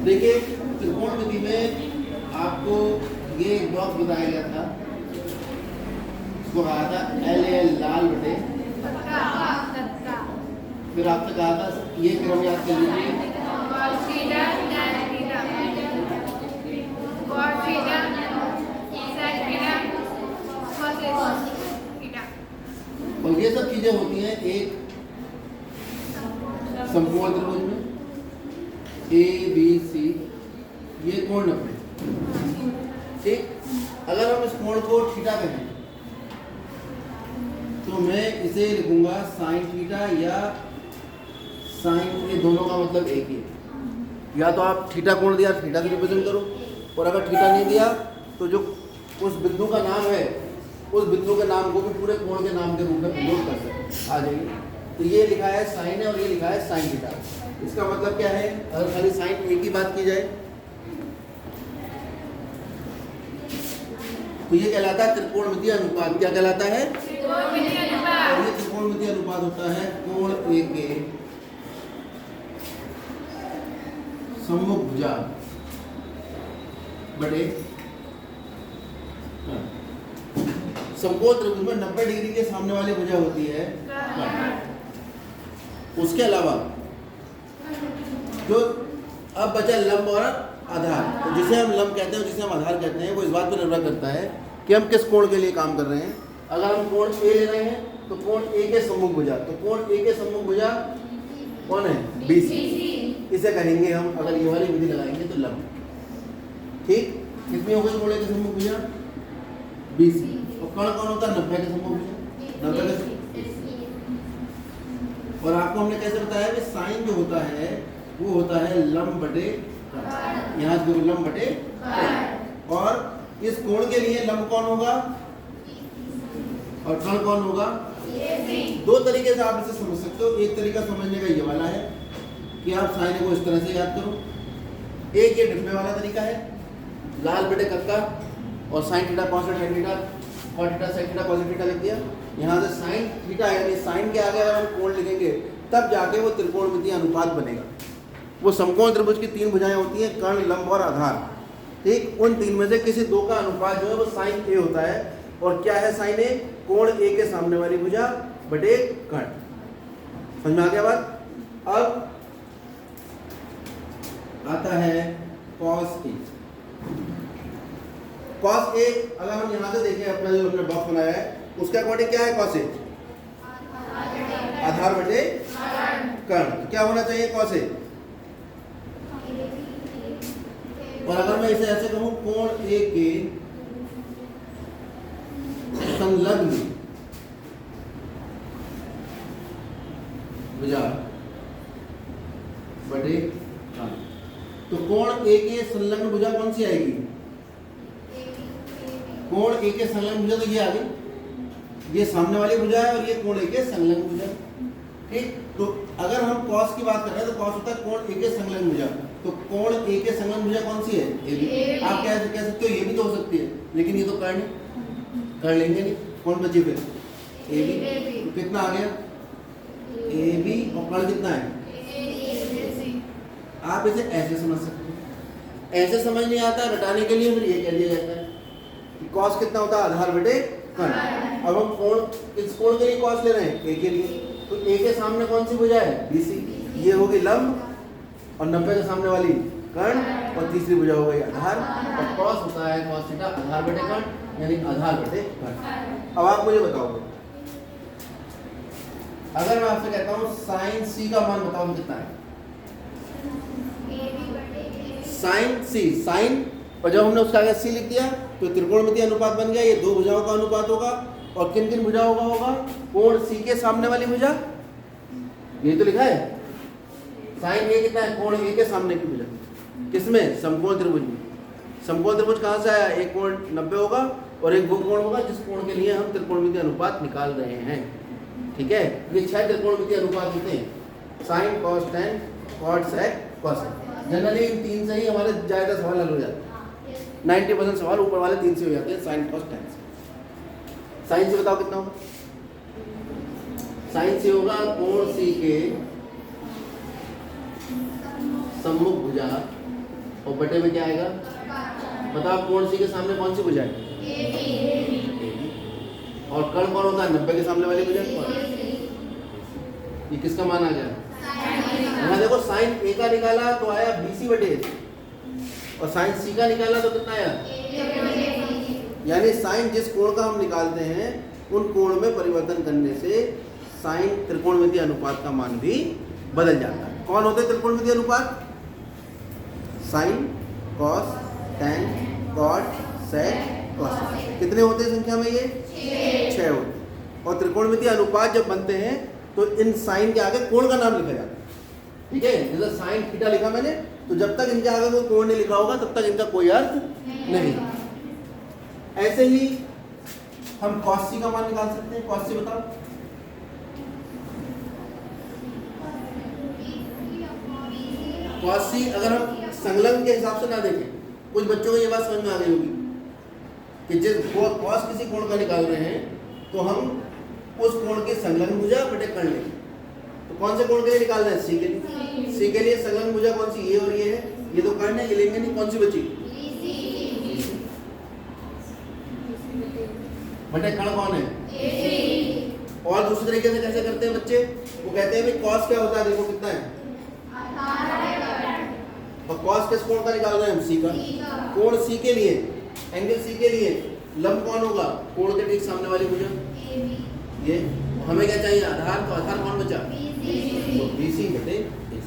देखिए त्रिकोणमिति में आपको ये एक ब्लॉक बताया गया था, इसको कहा था LL लाल बटे, फिर आपसे कहा था ये क्रम याद कर लीजिए, और ये सब चीजें होती हैं एक समकोण त्रिभुज में ABC, ये कोण 90। ठीक, अगर हम इस कोण को थीटा कहें तो मैं इसे लिखूंगा साइन थीटा या साइन, ये दोनों का मतलब एक ही है। या तो आप थीटा कोण दिया थीटा से रिप्रेजेंट करो, और अगर थीटा नहीं दिया तो जो उस बिंदु का नाम है उस बिंदु के नाम को भी पूरे कोण के नाम के रूप में प्रयोग कर सकते आ जाइए। तो ये लिखा है साइन है और ये लिखा है साइन थीटा। इसका मतलब क्या है, अगर खाली साइन एक की बात की जाए तो ये कहलाता है त्रिकोणमितीय अनुपात। क्या कहलाता है? और ये त्रिकोणमितीय अनुपात होता है कोण ए के सम्मुख भुजा बटे समकोण त्रिभुज में 90 डिग्री के सामने वाली भुजा होती है। उसके अलावा जो अब बचा लंब और आधार, तो जिसे हम लंब कहते हैं जिसे हम आधार कहते हैं, वो इस बात पर निर्भर करता है कि हम किस कोण के लिए काम कर रहे हैं। अगर हम कोण ए ले रहे हैं तो कोण ए के सम्मुख भुजा, तो कोण ए के सम्मुख भुजा कौन है? BC। इसे कहेंगे हम, अगर ये वाली विधि लगाएंगे तो लंब। ठीक, कितनी हो गई कोण ए के सम्मुख भुजा? BC। और कण कौन होता है? 90 के सम्मुख भुजा, 90 के। और आपको हमने कैसे बताया कि साइन जो होता है वो होता है लंब बटे, यहाँ से लंब बटे, और इस कोण के लिए लंब कौन होगा और कण कौन होगा? दो तरीके से आप इसे समझ सकते हो। एक तरीका समझने का ये वाला है कि आप साइन को इस तरह से याद करो। एक ये डिब्बे वाला तरीका है, लाल बटे कक्का और sine theta cos sine theta और theta sine theta cos theta लिख दिया। यहाँ से साइन थीटा यानी साइन के आगे अगर हम कोण लिखेंगे तब जाके वो त्रिकोणमितीय अनुपात बनेगा। वो समकोण त्रिभुज की 3 भुजाएं होती हैं, कर्ण, लंब और आधार। ठीक, उन 3 में से किसी 2 का अनुपात जो है वो साइन ए होता है। और क्या है साइन ए? कोण ए के सामने वाली भुजा बटे कर्ण। समझ में आ गया बात? अब आता है कॉस ए। कॉस ए अगर हम यहाँ से देखें, अपना जो हमने बॉक्स बनाया है उसके अकॉर्डिंग क्या है कॉस ए? आधार बटे कर्ण। तो क्या होना चाहिए कॉस ए? और अगर मैं इसे ऐसे कहूं, कोण ए के संलग्न भुजा बटे कर्ण, तो कोण ए के संलग्न भुजा कौन सी आएगी? कोण ए के संलग्न भुजा तो ये आ गई, ये सामने वाली भुजा है और ये कोण ए के संलग्न भुजा। ठीक, तो अगर हम कॉस की बात कर रहे हैं तो कॉस होता है कोण ए के संलग्न भुजा। तो कोण ए के संलग्न भुजा कौन सी है? AB। आप कह सकते हो ये भी तो हो सकती है, लेकिन ये तो कर्ण कर लेंगे नहीं। कौन बची फिर? AB। तो कितना आ गया? AB और कर्ण कितना है? आप इसे ऐसे समझ सकते हो। ऐसे समझ नहीं आता रटाने के लिए फिर ये कह दिया जाता है कि कॉस कितना होता है? आधार बटे कर्ण। अब हम कोण, किस कोण के लिए कॉस ले रहे हैं? ए के लिए। तो ए के सामने कौन सी भुजा है? BC। ये होगी लंब और 90 के सामने वाली कर्ण, और तीसरी भुजा हो गई आधार। और कॉस होता है कॉस थीटा आधार बटे कर्ण, यानी आधार बटे कर्ण। अब आप मुझे बताओगे, अगर मैं आपसे कहता हूँ साइन C का मान बताओ कितना है? साइन C, साइन, और जब हमने उसका आगे C लिख दिया तो त्रिकोणमितीय अनुपात बन गया। ये 2 भुजाओं का अनुपात होगा। और किन किन भुजाओं का होगा? कोण C के सामने वाली भुजा, ये तो लिखा है। साइन A कितना है? कोण A के सामने की भुजा। किसमें? समकोण त्रिभुज में। समकोण त्रिभुज कहाँ से आया? एक कोण 90 होगा और एक वो कोण होगा जिस कोण के लिए हम त्रिकोणमितीय अनुपात निकाल रहे हैं। ठीक है, ये 6 त्रिकोणमितीय अनुपात होते हैं, sine, cos, tan, cot, sec, cosec. Generally इन 3 से ही हमारे ज़्यादा सवाल हल हो जाते हैं। 90% सवाल ऊपर वाले 3 से हो जाते हैं, साइन, कॉस, टेन से। साइन से बताओ कितना होगा? साइन से होगा कोण C के सम्मुख भुजा और बटे में क्या आएगा? बताओ कोण सी के सामने कौन सी भुजा है? और कर्ण कौन होता है? 90 के सामने वाली भुजा कौन? ये किसका मान आ गया? यहाँ देखो साइन ए का निकाला तो आया BC बटे AC, और साइन सी का निकाला तो कितना आया? यानी साइन जिस कोण का हम निकालते हैं उन कोण में परिवर्तन करने से साइन त्रिकोणमितीय अनुपात का मान भी बदल जाता है। कौन होते हैं त्रिकोणमितीय अनुपात? साइन, कॉस, टैन, कॉट, सेक, कॉस। कितने होते हैं संख्या में? ये 6 होते हैं। और त्रिकोणमितीय अनुपात जब बनते हैं तो इन साइन के आगे कोण का नाम लिखा जाता है। ठीक है, जैसे साइन थीटा लिखा मैंने, तो जब तक इनके आगे कोई कोण नहीं लिखा होगा तब तक इनका कोई अर्थ नहीं। ऐसे ही हम कॉस सी का मान निकाल सकते हैं। कॉस सी बताओ। कॉस सी अगर हम संलग्न के हिसाब से ना देखें, कुछ बच्चों को ये बात समझ में आ गई होगी कि जिस कॉस किसी कोण का निकाल रहे हैं तो हम उस कोण के संलग्न भुजा बटे कर्ण लेंगे। तो कौन से कोण के लिए निकाल रहे हैं? सी के लिए। सी के लिए संलग्न भुजा कौन सी? ये और ये है। ये तो कर्ण है, ये लेंगे नहीं। कौन सी बची? बटे कर्ण कौन है? और दूसरे तरीके से कैसे करते हैं बच्चे? वो कहते हैं भाई कॉस क्या होता है, देखो कितना है, और कॉस किस कोण का निकाल रहे हैं हम? सी का। कोण सी के लिए, एंगल सी के लिए लंब कौन होगा? कोण के ठीक सामने वाली भुजा ये। हमें क्या चाहिए? आधार। तो आधार कौन बचा? तो BC बटे AC।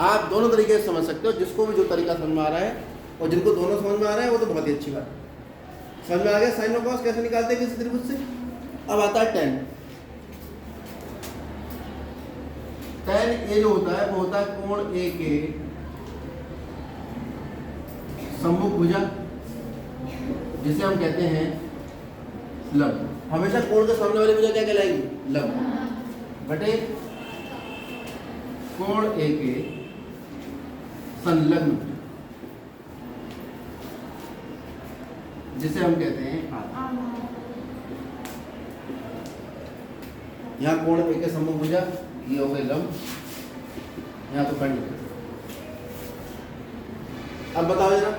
आप दोनों तरीके से समझ सकते हो, जिसको भी जो तरीका समझ में आ रहा है, और जिनको दोनों समझ में आ रहा है वो तो बहुत ही अच्छी बात है। समझ में आ गया साइन और कॉस कैसे निकालते हैं किसी त्रिभुज से। अब आता है टैन। टैन ए जो होता है वो होता है कोण ए के सम्मुख भुजा, जिसे हम कहते हैं लंब। हमेशा कोण के सामने वाली भुजा क्या कहलाएगी? लंब बटे कोण ए के संलग्न, जिसे हम कहते हैं आधार। यहाँ कोण ए के सम्मुख भुजा, ये हो गई लंब, यहाँ तो कर्ण। अब बताओ जरा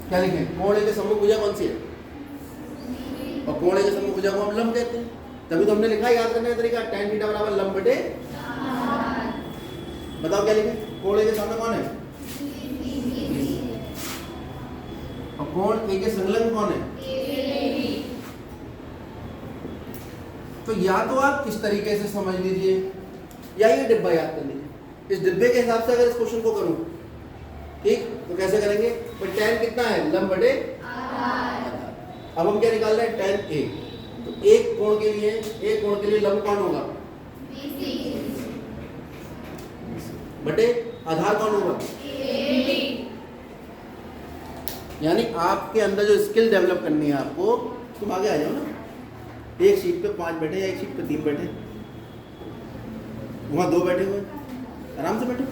क्या लिखें? कोण ए के सम्मुख भुजा कौन सी है? और कोण ए के सम्मुख भुजा को हम लंब कहते हैं। तभी तो हमने लिखा, याद करने का तरीका, tan थीटा बराबर लंब बटे। बताओ क्या लिखें? कोण ए के सामने कौन है? और कोण ए के संलग्न कौन है? तो या तो आप किस तरीके से समझ लीजिए, या ये डिब्बा याद कर लीजिए। इस डिब्बे के हिसाब से अगर इस क्वेश्चन को करूं, ठीक, तो कैसे करेंगे? तो tan कितना है? लंब बटे आधार। अब हम क्या निकाल रहे हैं? tan A। तो एक कोण के लिए लंब कौन होगा? बटे आधार कौन होगा? यानी आपके अंदर जो स्किल डेवलप करनी है आपको, तुम आगे आ जाओ ना। एक सीट पे 5 बैठे या एक सीट पे 3 बैठे, वहां 2 बैठे हुए, आराम से बैठो,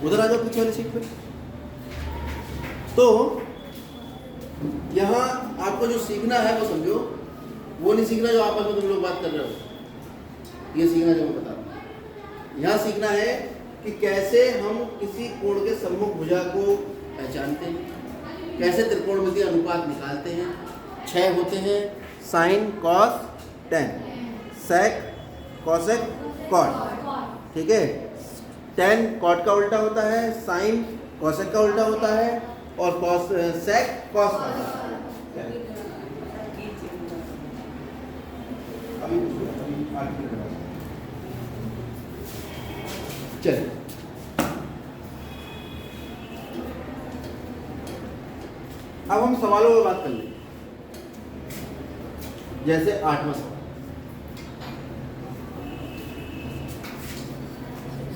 उधर आ जाओ पीछे वाली सीट पे। तो यहाँ आपको जो सीखना है वो समझो, वो नहीं सीखना जो आपस में तुम लोग बात कर रहे हो। ये सीखना जो मैं बता रहा हूँ, यहाँ सीखना है कि कैसे हम किसी कोण के सम्मुख भुजा को पहचानते हैं, कैसे त्रिकोणमितीय अनुपात निकालते हैं। 6 होते हैं, साइन, कॉस, टैन, सेक, कॉसेक, कॉट। ठीक है, टैन कॉट का उल्टा होता है, साइन कॉसेक का उल्टा होता है, और कॉस सेक कॉस का होता है। चलिए अब हम सवालों पर बात कर लें। जैसे 8वां सवाल,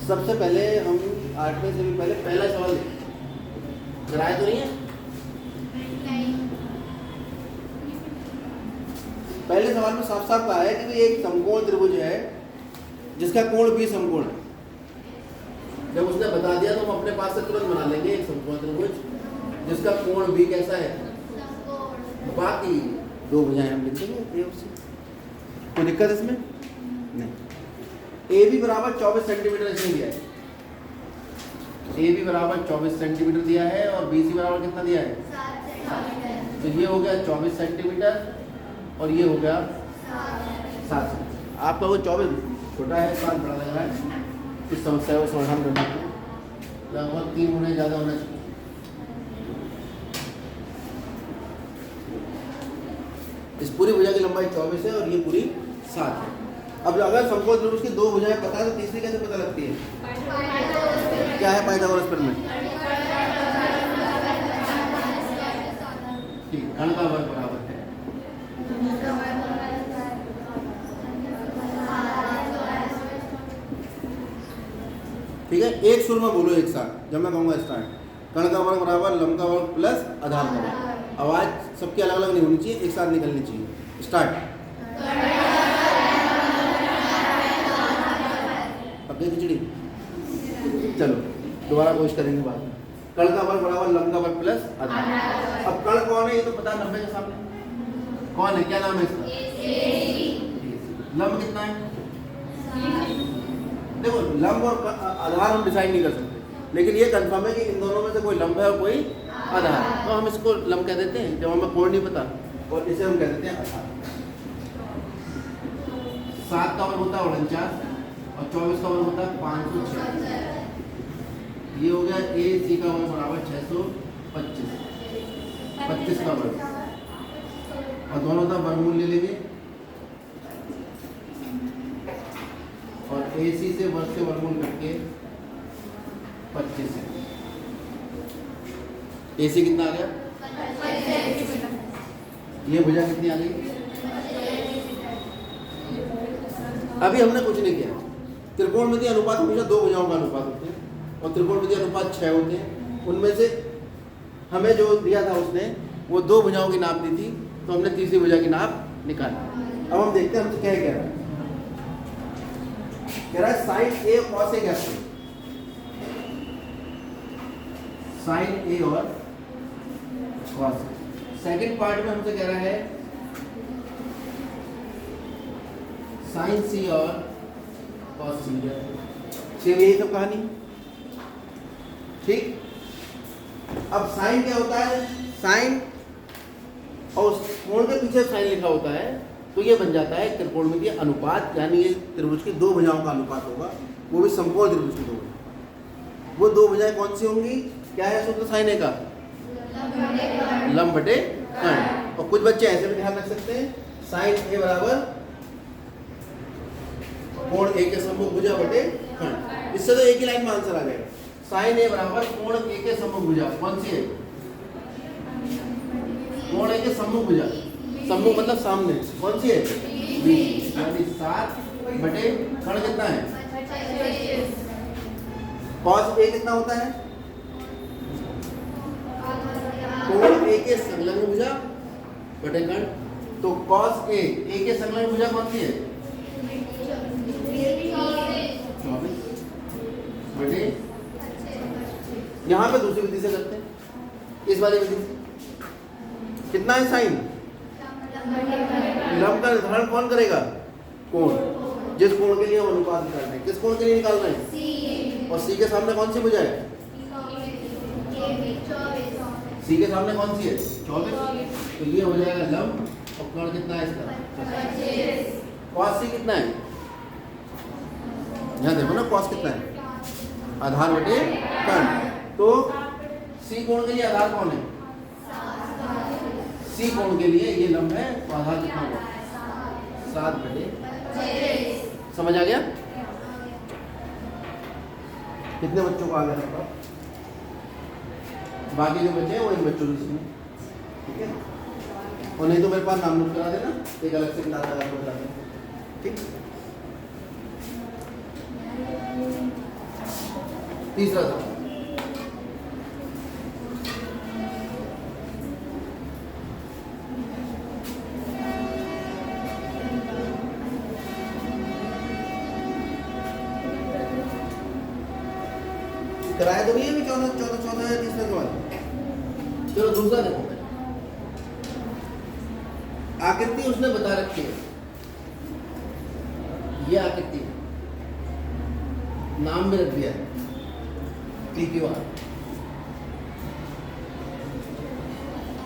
सबसे पहले हम 8वें से भी पहले पहला सवाल देखें। कराया तो नहीं है? पहले सवाल में साफ साफ कहा है कि एक समकोण त्रिभुज है जिसका कोण भी समकोण है। जब उसने बता दिया तो हम अपने पास से तुरंत बना लेंगे एक समकोण त्रिभुज जिसका कोण भी कैसा है? बाकी 2 भुजाएं हम लिख देंगे। कोई दिक्कत इसमें नहीं। ए बी बराबर 24 सेंटीमीटर इसमें दिया है। ए बी बराबर 24 सेंटीमीटर दिया है और बी सी बराबर कितना दिया है? 7। तो ये हो गया 24 सेंटीमीटर और ये हो गया 7। आपका वो 24 छोटा है, 7 बड़ा लग रहा है। इस समस्या को समाधान करने के लिए लगभग 3 गुना ज़्यादा होना चाहिए। इस पूरी भुजा की लंबाई 24 है और ये पूरी 7 है। अब अगर समकोण त्रिभुज की 2 भुजाएं पता है तो तीसरी कैसे पता लगती है? क्या है पाइथागोरस प्रमेय? ठीक, घन का वर्ग बराबर है। ठीक है, एक सुर में बोलो एक साथ, जब मैं कहूँगा स्टार्ट। कण का वर्ग बराबर लंब का वर्ग प्लस आधार का वर्ग। आवाज सबकी अलग अलग नहीं होनी चाहिए, एक साथ निकलनी चाहिए। स्टार्ट। पक्की खिचड़ी। चलो दोबारा कोशिश करेंगे बात। कण का वर्ग बराबर लंब का वर्ग प्लस आधार। अब कण कौन है ये तो पता, 90 के सामने कौन है, क्या नाम है इसका? लंब कितना है? देखो लंब और आधार हम डिसाइड नहीं कर सकते, लेकिन ये कंफर्म है कि इन दोनों में से कोई लंब है और कोई आधार है, तो हम इसको लंब कह देते हैं जब हमें कोण नहीं पता, और इसे हम कह देते हैं आधार। 7 का वर्ग होता है 49 और 24 का वर्ग होता है 506। ये हो गया ए सी का वर्ग बराबर 625, 25 का वर्ग, और दोनों का वर्गमूल ले लेंगे और ए सी से वर्ग से वर्गमूल करके 25 है। ए सी कितना आ गया? ये भुजा कितनी आ गई? अभी हमने कुछ नहीं किया। त्रिकोणमितीय अनुपात हमेशा 2 भुजाओं का अनुपात होते हैं और त्रिकोणमितीय अनुपात 6 होते हैं। उनमें से हमें जो दिया था उसने वो 2 भुजाओं की नाप दी थी, तो हमने तीसरी भुजा की नाप निकाली। अब हम देखते हैं हमसे क्या कह रहा है। कह रहा है साइन ए कॉस ए कैसे? साइन ए और कॉस। सेकंड पार्ट में हमसे कह रहा है साइन सी और कॉस सी। सेम यही सब कहानी। ठीक, अब साइन क्या होता है? साइन और कोण के पीछे साइन लिखा होता है, तो ये बन जाता है त्रिकोणमितीय अनुपात, यानी ये त्रिभुज की 2 भुजाओं का अनुपात होगा, वो भी समकोण त्रिभुज की 2 भुजाएं। वो 2 भुजाएं कौन सी होंगी? क्या है सूत्र साइन ए का? लंब बटे कर्ण। और कुछ बच्चे ऐसे भी ध्यान रख सकते हैं, साइन ए बराबर कोण ए के सम्मुख भुजा बटे कर्ण। इससे तो एक ही लाइन में आंसर आ जाएगा। साइन ए बराबर कोण ए के सम्मुख भुजा, कौन सी है? कोण ए के सम्मुख भुजा, सम्मुख मतलब सामने, कौन सी है? बी, यानी 7 बटे कर्ण कितना है? कॉस ए कितना होता है? कोण ए के संलग्न भुजा बटे कर्ण। तो कॉस ए के संलग्न भुजा कौन सी है? 24 बटे, यहाँ पे दूसरी विधि से करते हैं, इस वाली विधि से। कितना है साइन? लंब का निर्धारण कौन करेगा? कोण। जिस कोण के लिए हम अनुपात निकाल रहे हैं, किस कोण के लिए निकाल रहे हैं? और सी के सामने कौन सी भुजा है? सी के सामने कौन सी है? 24। तो ये हो जाएगा लंब, और कोण कितना है इसका? कॉस सी कितना है? यहाँ देखो ना, कॉस कितना है? आधार बटे कर्ण। तो सी कोण के लिए आधार कौन है? सी कोण के लिए ये लंब है, तो आधार कितना होगा? 7 बटे। समझ आ गया? कितने बच्चों को आ गया आपका? बाकी जो बच्चे हैं वो इन बच्चों की सुनो, ठीक है? और नहीं तो मेरे पास नाम नोट करा देना, एक अलग से क्लास लगा कर बता देना, ठीक? तीसरा था कराया तो नहीं है, 14 है तीसरा सवाल। चलो दूसरा देखो, आकृति उसने बता रखी है, ये आकृति नाम भी रख दिया है, P Q R.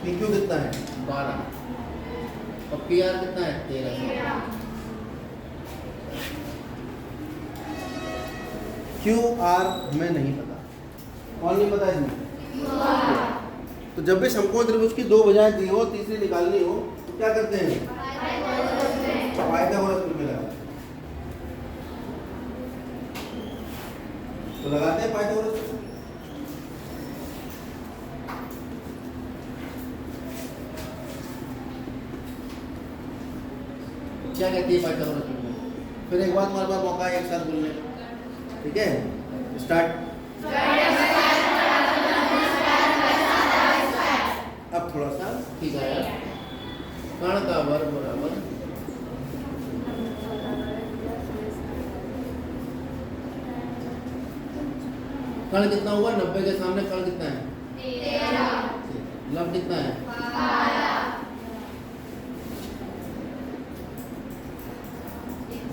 P Q कितना है 12 और पी आर कितना है 13। क्यू आर हमें नहीं पता। कौन नहीं पता इसमें? तो जब भी समकोण त्रिभुज की दो भुजाएं दी हो तीसरी निकालनी हो तो क्या करते हैं? पाइथागोरस प्रमेय लगाते हैं। तो लगाते हैं पाइथागोरस। क्या कहती है पाइथागोरस प्रमेय? फिर एक बार तुम्हारे पास मौका है एक साथ बोलने का, ठीक है? स्टार्ट। अब थोड़ा सा ठीक है। कण का वर्ग बराबर कण कितना हुआ 90 के सामने कण कितना है 13। लंब कितना है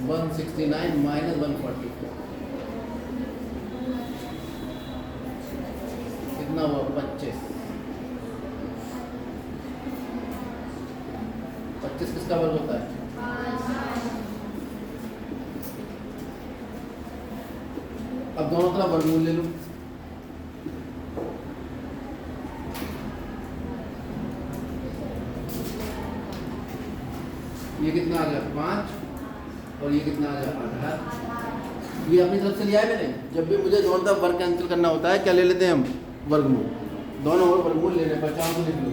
169 माइनस 144 कितना हुआ 25। 25 किसका वर्ग होता है? अब दोनों तरफ वर्गमूल ले लो। ये कितना आ गया 5 और ये कितना आ गया आधार। ये अपनी तरफ से लिया है मैंने। जब भी मुझे दोनों तरफ वर्ग कैंसिल करना होता है क्या ले लेते हैं हम? वर्गमूल। दोनों ओर वर्गमूल लेने पर चाहो तो लिख लो।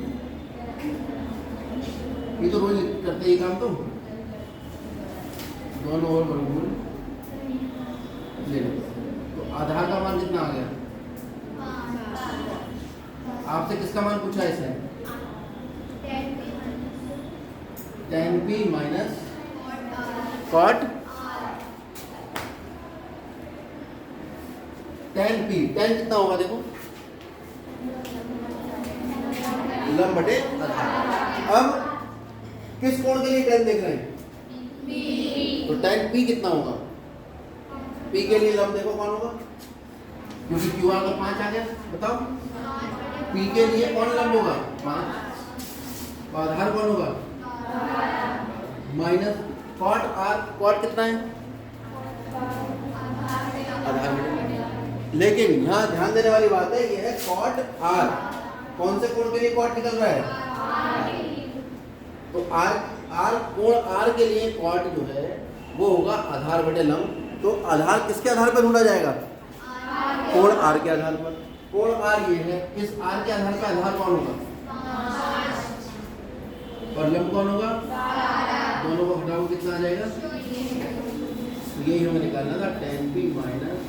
ये तो रोज करते ही काम। तो दोनों ओर वर्गमूल ले लो। तो आधार का मान कितना आ गया? आपसे किसका मान पूछा है इसने? tan p minus cot tan p। tan कितना होगा देखो? लंब बटे आधार। अब किस कोण के लिए tan देख रहे हैं? तो tan p कितना होगा? p के लिए लंब देखो कौन होगा? क्योंकि क्यू आर का 5 आ गया। बताओ p के लिए कौन लंब होगा? 5। आधार कौन होगा? Minus cot R. कॉट कितना है? आधार बटे। लेकिन यहाँ ध्यान देने वाली बात है, ये है कॉट आर। कौन से कोण के लिए कॉट निकल रहा है? तो आर कोण आर के लिए कॉट जो है वो होगा आधार बटे लंब। तो आधार किसके आधार पर ढूंढा जाएगा? कोण आर के आधार पर। कोण आर ये है, इस आर के आधार पर आधार कौन होगा? और लंब कौन होगा? दोनों को घटाओ कितना आ जाएगा? यही हमें निकालना था tan p minus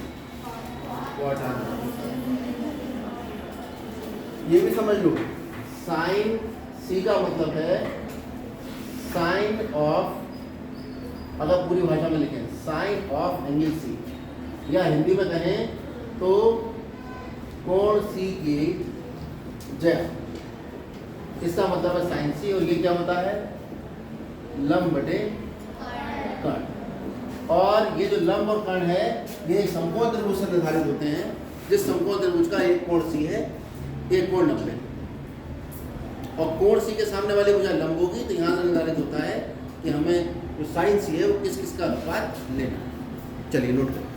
cot r। ये भी समझ लो साइन c का मतलब है साइन ऑफ, अगर पूरी भाषा में लिखें साइन ऑफ एंगल c, या हिंदी में कहें तो कोण c की जया। इसका मतलब है साइन सी। और ये क्या होता है? लंब बटे कण। और ये जो लंब और कण है ये समकोण त्रिभुज से निर्धारित होते हैं। जिस समकोण त्रिभुज का एक कोण सी है एक कोण 90 और कोण सी के सामने वाली भुजा लंब होगी, तो यहाँ से निर्धारित होता है कि हमें जो साइन सी है वो किस किस का अनुपात लेना है। चलिए नोट करें।